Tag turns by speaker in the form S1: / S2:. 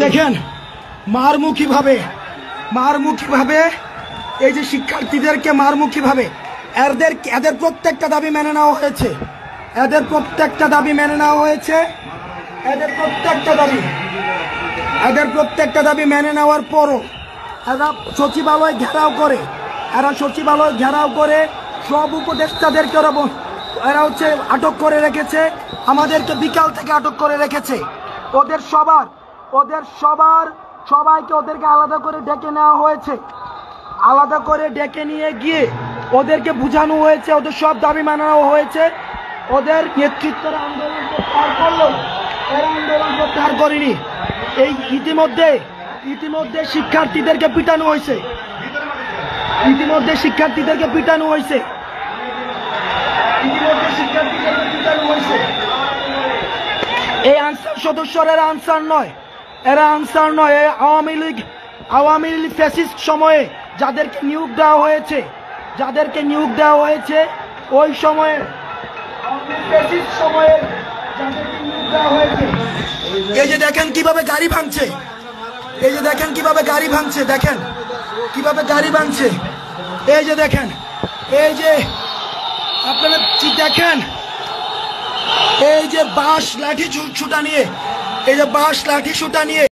S1: দেখেন মারমুখী ভাবে এই যে শিক্ষার্থীদেরকে মারমুখী ভাবে এদের প্রত্যেকটা দাবি মেনে নেওয়া হয়েছে। এদের প্রত্যেকটা দাবি মেনে নেওয়ার পরও এরা সচিবালয় ঘেরাও করে সব উপদেষ্টাদেরকে এরা আটক করে রেখেছে। আমাদেরকে বিকাল থেকে আটক করে রেখেছে। সবাইকে আলাদা করে ডেকে নেওয়া হয়েছে। আলাদা করে ডেকে নিয়ে গিয়ে ওদেরকে বুঝানো হয়েছে, ওদের সব দাবি মানানো হয়েছে। ওদের নেতৃত্বের আন্দোলন প্রত্যাহার করলো, এরা আন্দোলন প্রত্যাহার করেনি। এই ইতিমধ্যে শিক্ষার্থীদেরকে পিটানো হয়েছে। এই আনসার সদস্যরা এরা আনসার নয়। আওয়ামী লীগ ফ্যাসিস্ট সময়ে যাদেরকে নিয়োগ দেওয়া হয়েছে ওই সময়ে এই যে দেখেন কিভাবে গাড়ি ভাঙছে, দেখেন এই যে আপনারা দেখেন এই যে বাঁশ লাঠি ছুটা নিয়ে